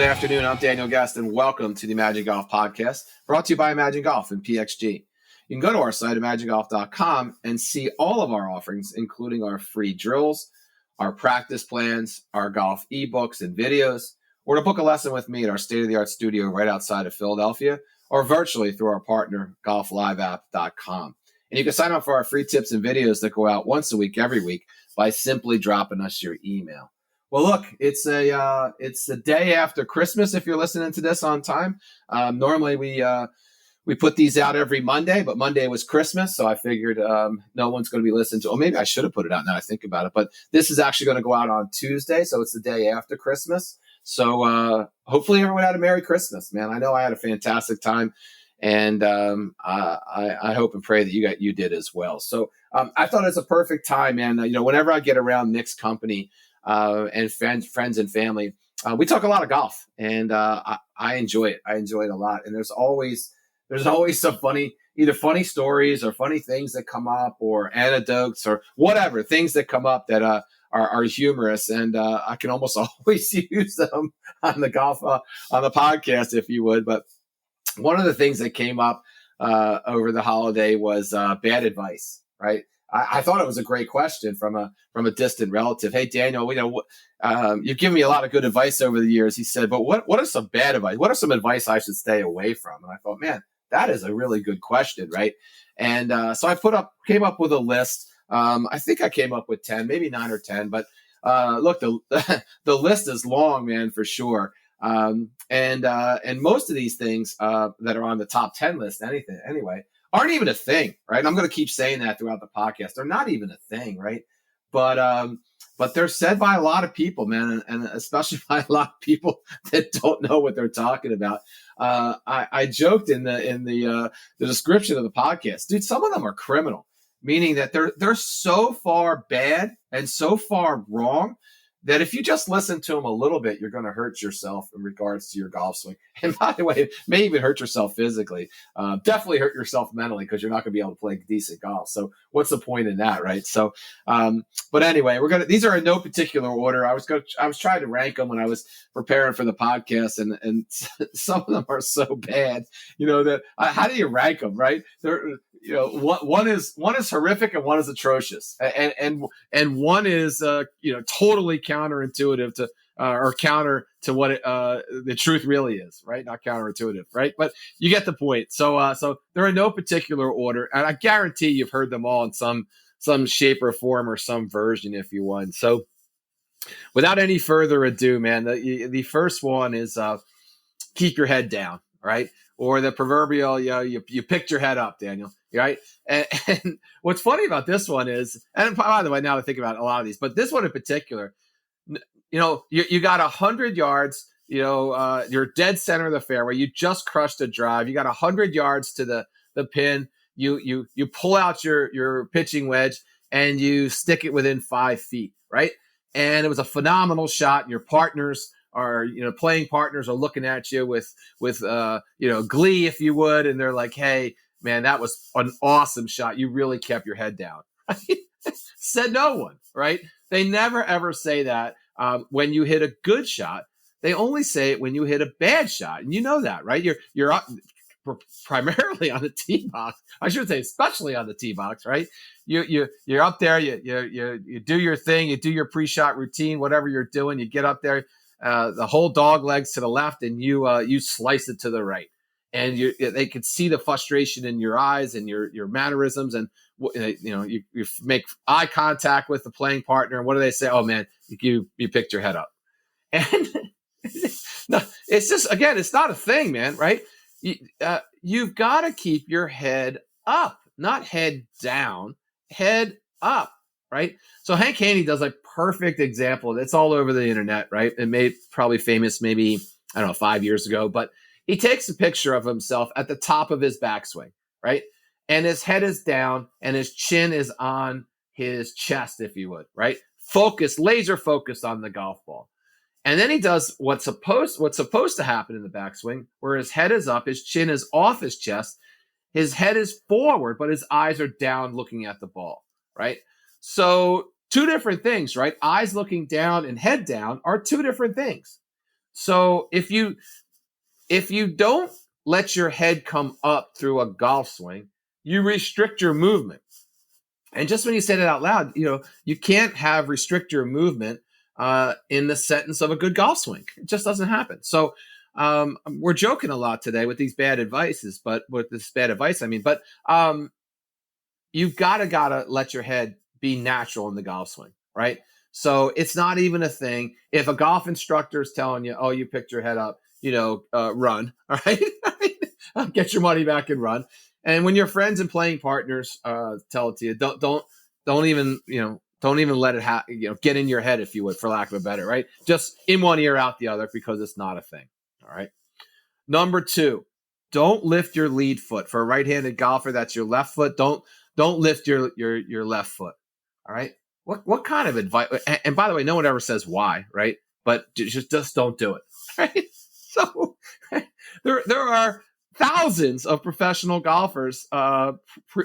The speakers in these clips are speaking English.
afternoon. I'm Daniel Guest, and welcome to the Imagine Golf Podcast, brought to you by Imagine Golf and PXG. You can go to our site, imaginegolf.com, and see all of our offerings, including our free drills, our practice plans, our golf ebooks and videos, or to book a lesson with me at our state-of-the-art studio right outside of Philadelphia, or virtually through our partner, golfliveapp.com. And you can sign up for our free tips and videos that go out once a week, every week, by simply dropping us your email. Well, look, it's the day after Christmas. If you're listening to this on time, normally we put these out every Monday, but Monday was Christmas, so I figured no one's going to be listening to. Or maybe I should have put it out now I think about it. But this is actually going to go out on Tuesday, so it's the day after Christmas. So hopefully everyone had a Merry Christmas, man. I know I had a fantastic time, and I hope and pray that you did as well. So I thought it's a perfect time, man. Whenever I get around mixed company. And friends and family. We talk a lot of golf, and I enjoy it. I enjoy it a lot. And there's always some funny stories or funny things that come up, or anecdotes or whatever, things that come up that are humorous. And I can almost always use them on the golf, on the podcast, if you would. But one of the things that came up over the holiday was bad advice, right? I thought it was a great question from a distant relative. Hey, Daniel, you've given me a lot of good advice over the years. He said, but what are some bad advice? What are some advice I should stay away from? And I thought, man, that is a really good question, right? And so I came up with a list. I think I came up with 10, maybe 9 or 10. But look, the list is long, man, for sure. And most of these things that are on the top 10 list, anyway, aren't even a thing, right? I'm going to keep saying that throughout the podcast. They're not even a thing, right? But they're said by a lot of people, man, and especially by a lot of people that don't know what they're talking about. I joked in the description of the podcast, dude. Some of them are criminal, meaning that they're so far bad and so far wrong that if you just listen to them a little bit, you're going to hurt yourself in regards to your golf swing. And by the way, it may even hurt yourself physically. Definitely hurt yourself mentally, because you're not going to be able to play decent golf. So what's the point in that, right? So, but anyway, these are in no particular order. I was trying to rank them when I was preparing for the podcast, and some of them are so bad, that how do you rank them, right? One is horrific and one is atrocious, and one is totally counterintuitive to or counter to what the truth really is, right? Not counterintuitive, right? But you get the point. So they're in no particular order, and I guarantee you've heard them all in some shape or form or some version, if you want. So without any further ado, man, the first one is keep your head down, right? Or the proverbial, you picked your head up, Daniel, right? And what's funny about this one is, and by the way, now to think about a lot of these, but this one in particular, you got 100 yards, you're dead center of the fairway. You just crushed a drive. You got 100 yards to the pin. You pull out your pitching wedge and you stick it within 5 feet, right? And it was a phenomenal shot. And your partners are, playing partners are looking at you with glee, if you would, and they're like, "Hey, man, that was an awesome shot. You really kept your head down." Said no one, right? They never ever say that when you hit a good shot. They only say it when you hit a bad shot, and you know that, right? You're up primarily on the tee box. I should say, especially on the tee box, right? You're up there. You do your thing. You do your pre-shot routine, whatever you're doing. You get up there. The whole dog legs to the left, and you slice it to the right, and they could see the frustration in your eyes and your mannerisms, and you make eye contact with the playing partner, and what do they say? Oh man, you picked your head up, and no, it's just, again, it's not a thing, man, right? You've got to keep your head up, not head down, head up. Right. So Hank Haney does a perfect example. It's all over the internet, right? It made probably famous maybe, 5 years ago, but he takes a picture of himself at the top of his backswing, right? And his head is down and his chin is on his chest, if you would, right? Laser focused on the golf ball. And then he does what's supposed to happen in the backswing, where his head is up, his chin is off his chest, his head is forward, but his eyes are down looking at the ball, right? So two different things, right? Eyes looking down and head down are two different things. So if you don't let your head come up through a golf swing, you restrict your movement. And just when you say that out loud, you can't have restrict your movement in the sentence of a good golf swing. It just doesn't happen. So we're joking a lot today with these bad advices, but with this bad advice, I mean, but you've gotta let your head be natural in the golf swing, right? So it's not even a thing. If a golf instructor is telling you, "Oh, you picked your head up," run, all right, get your money back and run. And when your friends and playing partners tell it to you, don't even let it get in your head, if you would, for lack of a better, right? Just in one ear, out the other, because it's not a thing. All right. Number 2, don't lift your lead foot. For a right-handed golfer, that's your left foot. Don't lift your left foot. All right. What kind of advice? And by the way, no one ever says why, right? But just don't do it. Right. So there are thousands of professional golfers,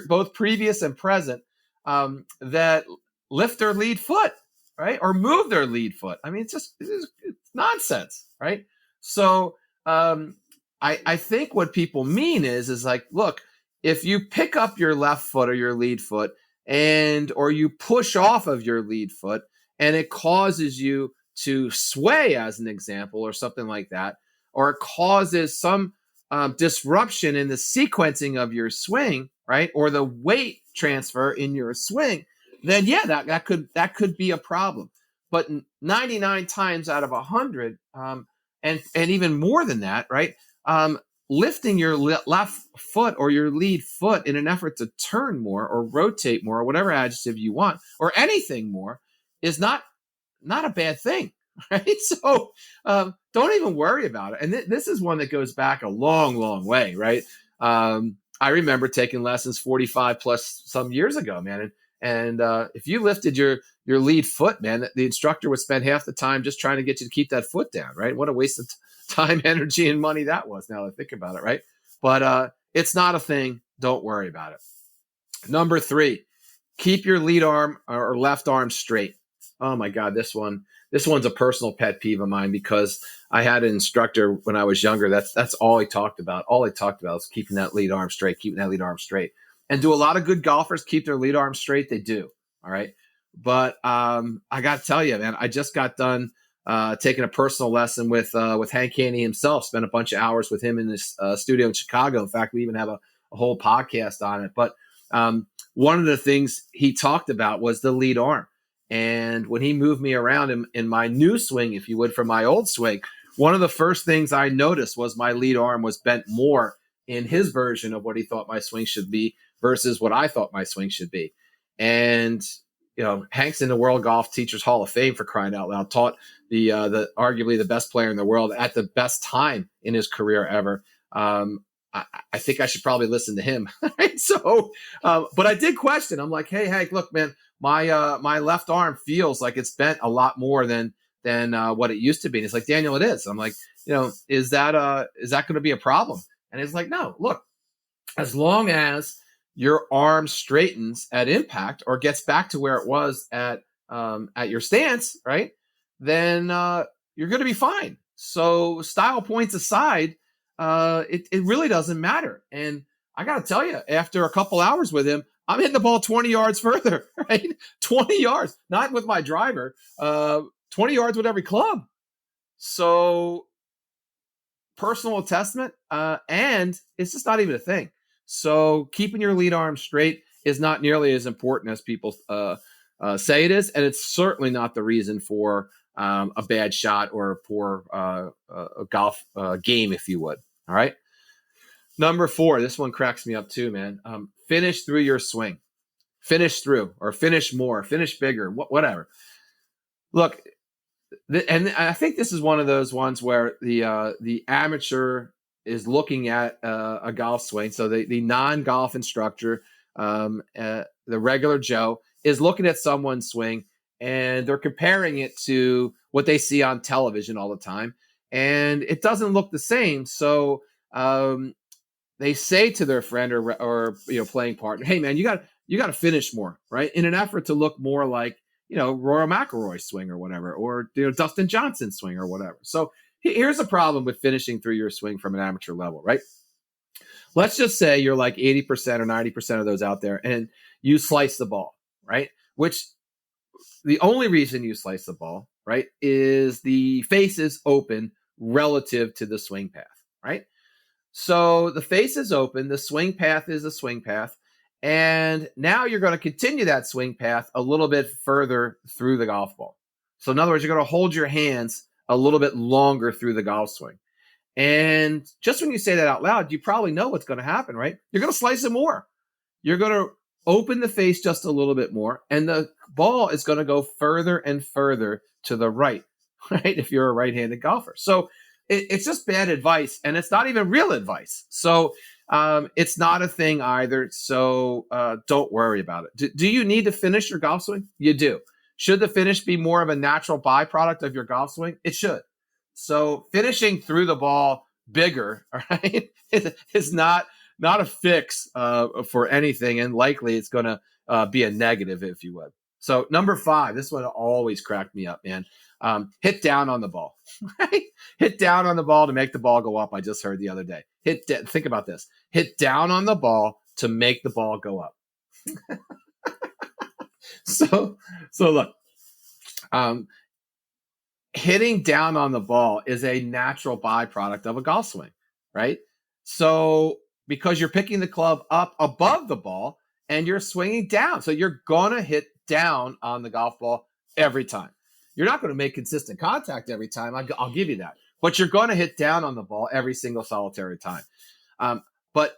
both previous and present, that lift their lead foot, right, or move their lead foot. I mean, it's nonsense, right? So I think what people mean is like, look, if you pick up your left foot or your lead foot, or you push off of your lead foot, and it causes you to sway, as an example, or something like that, or it causes some disruption in the sequencing of your swing, right, or the weight transfer in your swing, then yeah, that could be a problem. But 99 times out of 100, and even more than that, right, lifting your left foot or your lead foot in an effort to turn more or rotate more or whatever adjective you want, or anything more, is not a bad thing. Right. So don't even worry about it. And this is one that goes back a long, long way. Right. I remember taking lessons 45 plus some years ago, man. And if you lifted your lead foot, man, the instructor would spend half the time just trying to get you to keep that foot down. Right. What a waste of time, energy, and money that was, now that I think about it. Right. But it's not a thing. Don't worry about it. Number 3, keep your lead arm or left arm straight. Oh my God, this one's a personal pet peeve of mine, because I had an instructor when I was younger. That's all he talked about. All he talked about was keeping that lead arm straight, And do a lot of good golfers keep their lead arm straight? They do. All right. But I got to tell you, man, I just got done taking a personal lesson with Hank Haney himself. Spent a bunch of hours with him in this studio in Chicago. In fact, we even have a whole podcast on it. But one of the things he talked about was the lead arm. And when he moved me around in my new swing, if you would, from my old swing, one of the first things I noticed was my lead arm was bent more in his version of what he thought my swing should be versus what I thought my swing should be. And, Hank's in the World Golf Teachers Hall of Fame, for crying out loud, taught the arguably the best player in the world at the best time in his career ever. I think I should probably listen to him. So, but I did question. I'm like, hey, Hank, look, man, my left arm feels like it's bent a lot more than what it used to be. And he's like, Daniel, it is. I'm like, is that going to be a problem? And he's like, no, look, as long as your arm straightens at impact or gets back to where it was at your stance, right, then you're going to be fine. So style points aside, it really doesn't matter. And I got to tell you, after a couple hours with him, I'm hitting the ball 20 yards further, right? 20 yards, not with my driver, 20 yards with every club. So personal testament, and it's just not even a thing. So keeping your lead arm straight is not nearly as important as people say it is. And it's certainly not the reason for a bad shot or a poor golf game, if you would. All right. Number 4, this one cracks me up too, man. Finish through your swing. Finish through, or finish more, finish bigger, whatever. Look, and I think this is one of those ones where the amateur is looking at a golf swing. So the non-golf instructor, the regular Joe, is looking at someone's swing, and they're comparing it to what they see on television all the time, and it doesn't look the same. So they say to their friend or playing partner, hey man, you got to finish more, right, in an effort to look more like Rory McIlroy's swing or whatever, or Dustin Johnson's swing or whatever. So here's the problem with finishing through your swing from an amateur level, right? Let's just say you're like 80% or 90% of those out there and you slice the ball, right? Which the only reason you slice the ball, right, is the face is open relative to the swing path, right? So the face is open, the swing path is a swing path, and now you're going to continue that swing path a little bit further through the golf ball. So in other words, you're going to hold your hands a little bit longer through the golf swing. And just when you say that out loud, you probably know what's going to happen, right? You're going to slice it more. You're going to open the face just a little bit more, and the ball is going to go further and further to the right, right? If you're a right-handed golfer. So it's just bad advice, and it's not even real advice. So it's not a thing either. So don't worry about it. Do you need to finish your golf swing? You do. Should the finish be more of a natural byproduct of your golf swing? It should. So finishing through the ball bigger, all right, is not a fix for anything, and likely it's going to be a negative, if you would. So number 5, this one always cracked me up, man. Hit down on the ball. Right? Hit down on the ball to make the ball go up. I just heard the other day. Think about this. Hit down on the ball to make the ball go up. So look. Hitting down on the ball is a natural byproduct of a golf swing, right? So because you're picking the club up above the ball and you're swinging down. So you're going to hit down on the golf ball every time. You're not going to make consistent contact every time. I'll give you that. But you're going to hit down on the ball every single solitary time. But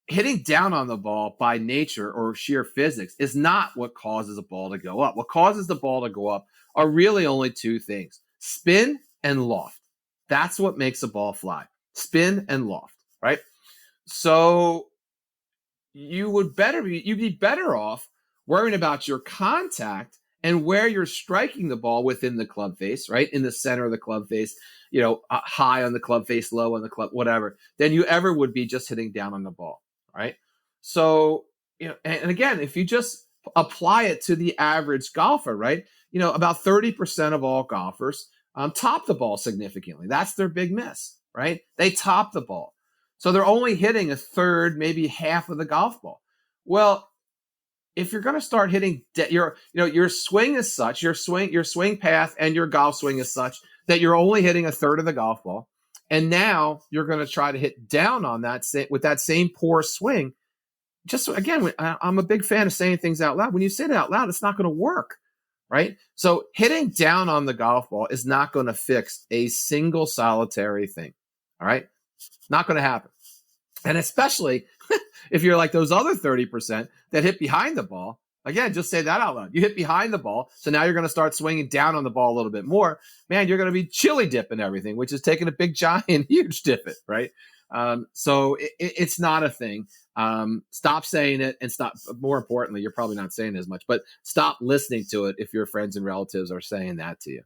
hitting down on the ball by nature or sheer physics is not what causes a ball to go up. What causes the ball to go up are really only 2 things: spin and loft. That's what makes a ball fly. Spin and loft, right? So you'd be better off worrying about your contact and where you're striking the ball within the club face, right? In the center of the club face, high on the club face, low on the club, whatever, than you ever would be just hitting down on the ball, right? So, and again, if you just apply it to the average golfer, right? About 30% of all golfers top the ball significantly. That's their big miss, right? They top the ball. So they're only hitting a third, maybe half of the golf ball. Well, if you're going to start hitting, your swing is such, your swing path and your golf swing is such that you're only hitting a third of the golf ball. And now you're going to try to hit down on that with that same poor swing. Just again, I'm a big fan of saying things out loud. When you say it out loud, it's not going to work. Right? So hitting down on the golf ball is not going to fix a single solitary thing. All right? Not going to happen. And especially if you're like those other 30% that hit behind the ball. Again, just say that out loud. You hit behind the ball, so now you're going to start swinging down on the ball a little bit more. Man, you're going to be chili dipping everything, which is taking a big, giant, huge dip it, right? So it's not a thing. Stop saying it and stop. More importantly, you're probably not saying it as much, but stop listening to it if your friends and relatives are saying that to you.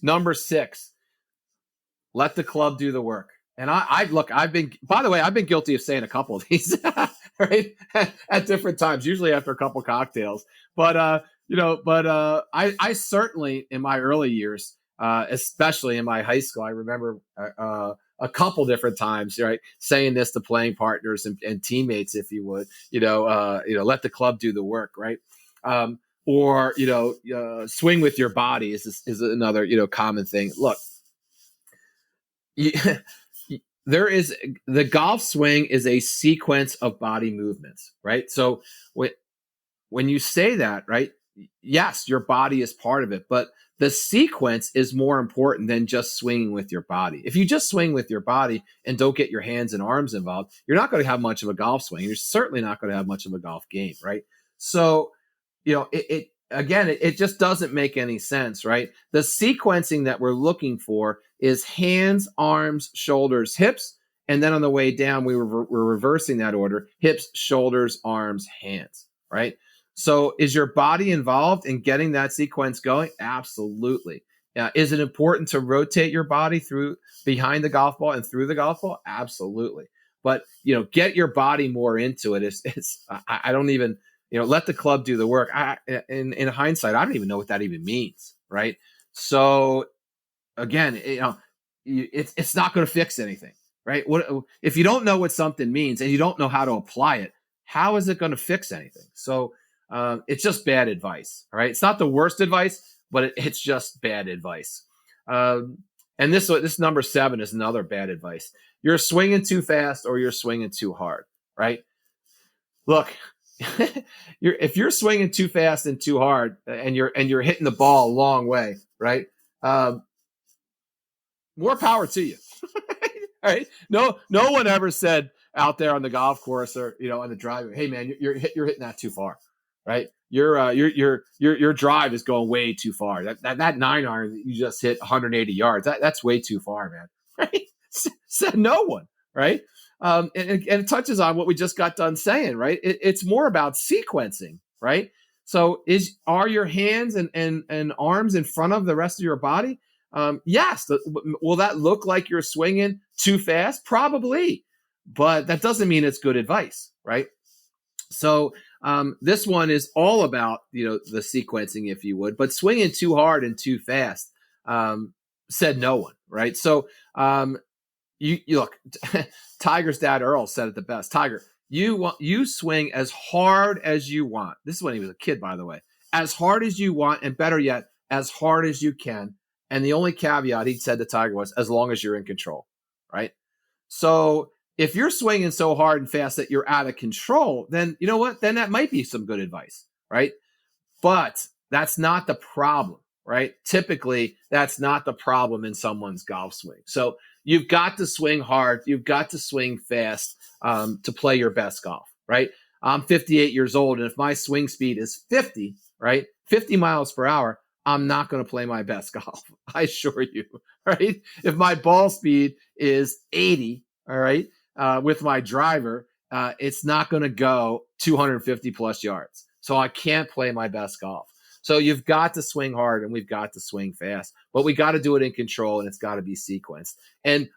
Number 6, let the club do the work. And I've been guilty of saying a couple of these, right? At different times, usually after a couple cocktails. But I certainly in my early years, especially in my high school, I remember a couple different times, right, saying this to playing partners and teammates, if you would, let the club do the work, right? Or swing with your body is another common thing. Look, the golf swing is a sequence of body movements, right? So when you say that, right, yes, your body is part of it, but the sequence is more important than just swinging with your body. If you just swing with your body and don't get your hands and arms involved, you're not going to have much of a golf swing. You're certainly not going to have much of a golf game, right? So, it just doesn't make any sense, right? The sequencing that we're looking for is hands, arms, shoulders, hips, and then on the way down, we're reversing that order: hips, shoulders, arms, hands, right? So is your body involved in getting that sequence going? Absolutely. Is it important to rotate your body through behind the golf ball and through the golf ball? Absolutely. But, get your body more into it. I don't even, let the club do the work. In hindsight, I don't even know what that even means, right? So again, it's not going to fix anything, right? What if you don't know what something means and you don't know how to apply it? How is it going to fix anything? So it's just bad advice. All right, it's not the worst advice, but it's just bad advice. And this number 7 is another bad advice. You're swinging too fast or you're swinging too hard, right? Look, if you're swinging too fast and too hard, and you're hitting the ball a long way, right? More power to you. All right. No one ever said out there on the golf course or on the driveway, hey man, you're hitting that too far, right? Your drive is going way too far. That 9-iron that you just hit 180 yards, that's way too far, man. Right? Said no one, right? And it touches on what we just got done saying, right? It's more about sequencing, right? So are your hands and arms in front of the rest of your body? Yes. Will that look like you're swinging too fast? Probably, but that doesn't mean it's good advice, right? So this one is all about the sequencing, if you would, but swinging too hard and too fast, said no one, right? So you look, Tiger's dad Earl said it the best. Tiger, you swing as hard as you want. This is when he was a kid, by the way. As hard as you want, and better yet, as hard as you can. And the only caveat he said to Tiger was, as long as you're in control, right? So if you're swinging so hard and fast that you're out of control, then you know what? Then that might be some good advice, right? But that's not the problem, right? Typically, that's not the problem in someone's golf swing. So you've got to swing hard. You've got to swing fast to play your best golf, right? I'm 58 years old, and if my swing speed is 50, right, 50 miles per hour, I'm not going to play my best golf. I assure you, right? If my ball speed is 80, all right, with my driver, it's not going to go 250 plus yards. So I can't play my best golf. So you've got to swing hard and we've got to swing fast, but we got to do it in control and it's got to be sequenced. And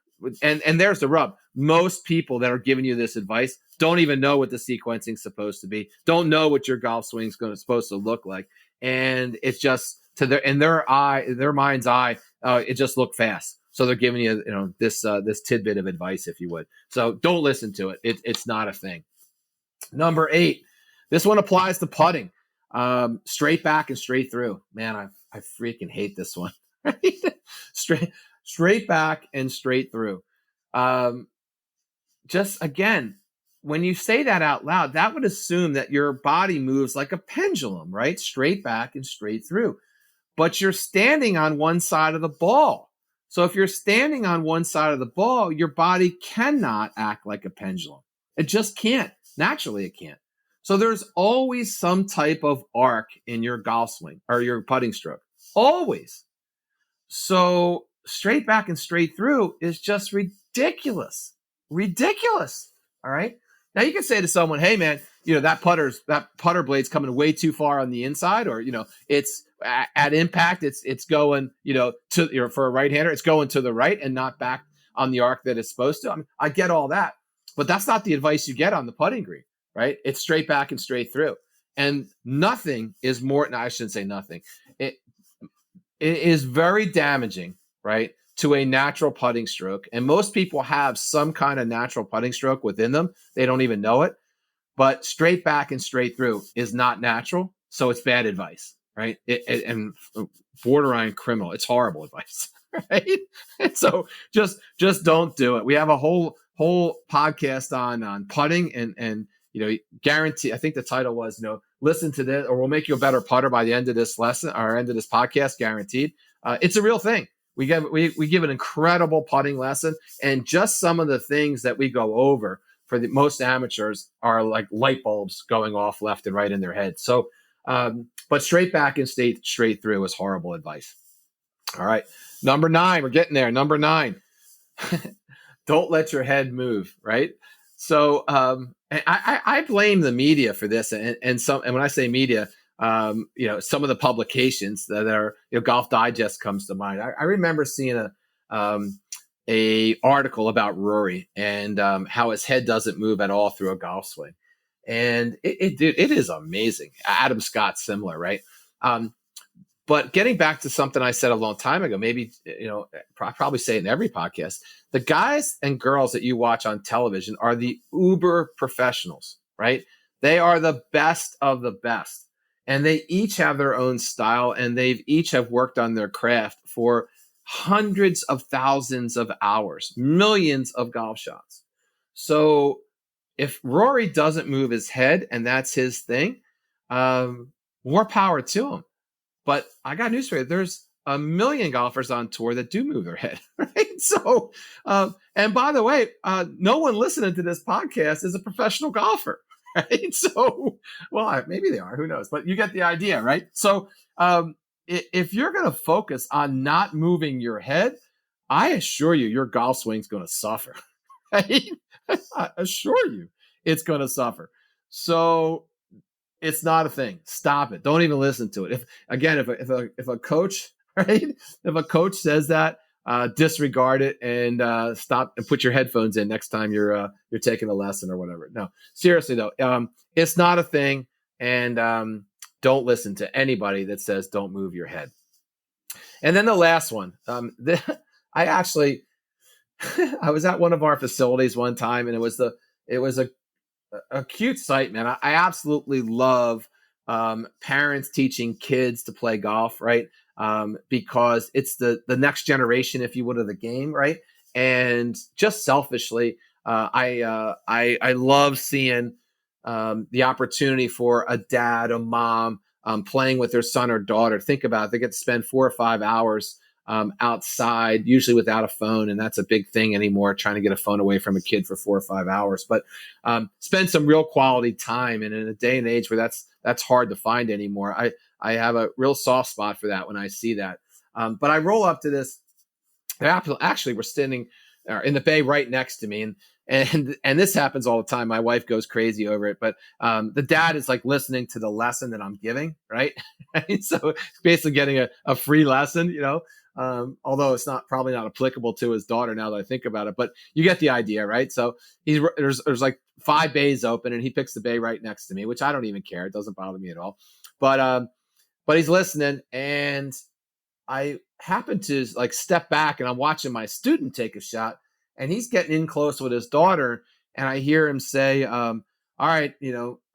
there's the rub. Most people that are giving you this advice don't even know what the sequencing is supposed to be, don't know what your golf swing is supposed to look like. And it's just in their mind's eye, it just looked fast. So they're giving you, this tidbit of advice, if you would. So don't listen to it. It's not a thing. Number 8, this one applies to putting. Straight back and straight through. Man, I freaking hate this one. Right? Straight back and straight through. Just again, when you say that out loud, that would assume that your body moves like a pendulum, right? Straight back and straight through. But you're standing on one side of the ball. So if you're standing on one side of the ball, your body cannot act like a pendulum. It just can't. Naturally, it can't. So there's always some type of arc in your golf swing or your putting stroke. Always. So straight back and straight through is just ridiculous. Ridiculous. All right. Now you can say to someone, hey man, that putter blade's coming way too far on the inside, or it's at impact, it's going, to for a right-hander, it's going to the right and not back on the arc that it's supposed to. I mean, I get all that, but that's not the advice you get on the putting green, right? It's straight back and straight through. And nothing is more, no, I shouldn't say nothing. It is very damaging, right, to a natural putting stroke. And most people have some kind of natural putting stroke within them. They don't even know it. But straight back and straight through is not natural. So it's bad advice, right? And borderline criminal. It's horrible advice, right? And so just don't do it. We have a whole podcast on putting and guarantee. I think the title was, listen to this or we'll make you a better putter by the end of this lesson or end of this podcast, guaranteed. It's a real thing. We give an incredible putting lesson, and just some of the things that we go over for the most amateurs are like light bulbs going off left and right in their head. So, but straight back and straight through is horrible advice. All right. Number 9, we're getting there. Number 9, don't let your head move. Right. So, I blame the media for this. And when I say media, some of the publications that are, Golf Digest comes to mind. I remember seeing a article about Rory and how his head doesn't move at all through a golf swing. And it is amazing. Adam Scott, similar, right? But getting back to something I said a long time ago, maybe, I probably say it in every podcast, the guys and girls that you watch on television are the uber professionals, right? They are the best of the best. And they each have their own style, and they've each have worked on their craft for hundreds of thousands of hours, millions of golf shots. So if Rory doesn't move his head and that's his thing, more power to him. But I got news for you. There's a million golfers on tour that do move their head, right? So, and by the way, no one listening to this podcast is a professional golfer, right? So, well, maybe they are. Who knows? But you get the idea, right? So, if you're going to focus on not moving your head, I assure you, your golf swing's going to suffer. Right? I assure you, it's going to suffer. So it's not a thing. Stop it. Don't even listen to it. If a coach, right? If a coach says that, disregard it and stop and put your headphones in next time you're taking a lesson or whatever. No, seriously though, it's not a thing, and don't listen to anybody that says don't move your head. And then the last one, I actually, I was at one of our facilities one time, and it was a cute sight, man. I absolutely love parents teaching kids to play golf, right? Because it's the next generation, if you would, of the game, right? And just selfishly, I love seeing the opportunity for a dad, a mom, playing with their son or daughter. Think about it. They get to spend 4 or 5 hours outside, usually without a phone. And that's a big thing anymore, trying to get a phone away from a kid for 4 or 5 hours. But spend some real quality time. And in a day and age where that's hard to find anymore, I have a real soft spot for that when I see that. But I roll up to this. Actually, we're standing in the bay right next to me. And this happens all the time. My wife goes crazy over it, but the dad is like listening to the lesson that I'm giving, right? So basically getting a free lesson, although it's probably not applicable to his daughter now that I think about it, but you get the idea, right? So there's like 5 bays open, and he picks the bay right next to me, which I don't even care. It doesn't bother me at all. But he's listening, and I happen to like step back, and I'm watching my student take a shot, and he's getting in close with his daughter, and I hear him say, all right,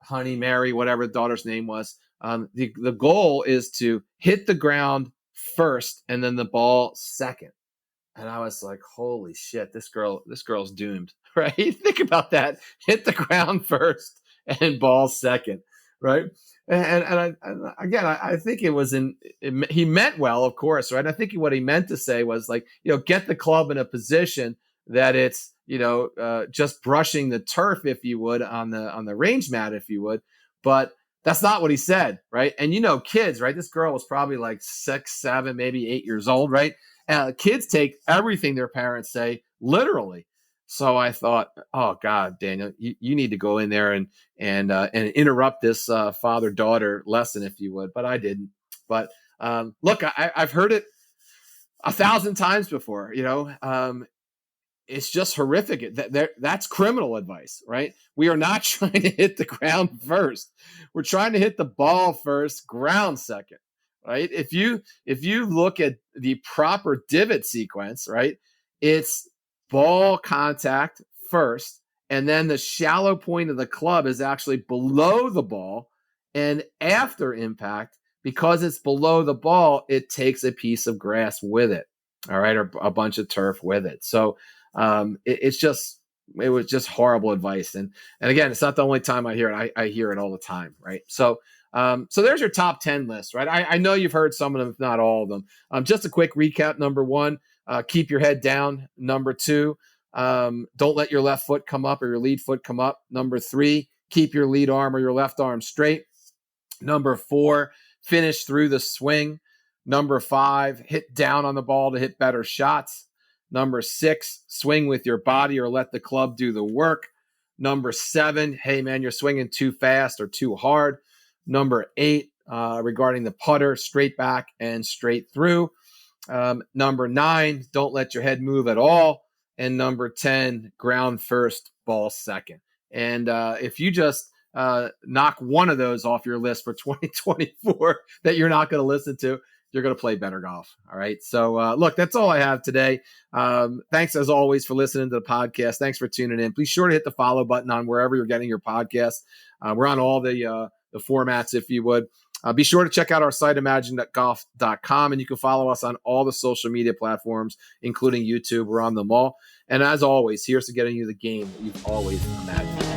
honey, Mary, whatever the daughter's name was, the goal is to hit the ground first and then the ball second. And I was like, holy shit, this girl's doomed, right? Think about that. Hit the ground first and ball second, right? And again, I think he meant well, of course, right? I think what he meant to say was like, get the club in a position that it's, just brushing the turf, if you would, on the range mat, if you would. But that's not what he said, right? And kids, right? This girl was probably like 6, 7, maybe 8 years old, right? Kids take everything their parents say literally. So I thought, oh God, Daniel, you need to go in there and interrupt this father-daughter lesson, if you would. But I didn't. But look, I've heard it 1,000 times before. It's just horrific. That's criminal advice, right? We are not trying to hit the ground first. We're trying to hit the ball first, ground second, right? If you look at the proper divot sequence, right, it's ball contact first, and then the shallow point of the club is actually below the ball, and after impact, because it's below the ball, it takes a piece of grass with it, all right, or a bunch of turf with it. So it was just horrible advice. And again, it's not the only time I hear it. I hear it all the time. Right. So there's your top 10 list, right? I know you've heard some of them, if not all of them. Just a quick recap. Number 1, keep your head down. Number 2, don't let your left foot come up or your lead foot come up. Number 3, keep your lead arm or your left arm straight. Number 4, finish through the swing. Number 5, hit down on the ball to hit better shots. Number 6, swing with your body or let the club do the work. Number 7, hey, man, you're swinging too fast or too hard. Number 8, regarding the putter, straight back and straight through. Number 9, don't let your head move at all. And number 10, ground first, ball second. And if you just knock one of those off your list for 2024 that you're not going to listen to, you're going to play better golf. All right. So look, that's all I have today. Thanks as always for listening to the podcast. Thanks for tuning in. Please sure to hit the follow button on wherever you're getting your podcast. We're on all the formats, if you would. Be sure to check out our site, imaginegolf.com, and you can follow us on all the social media platforms, including YouTube. We're on them all. And as always, here's to getting you the game that you've always imagined.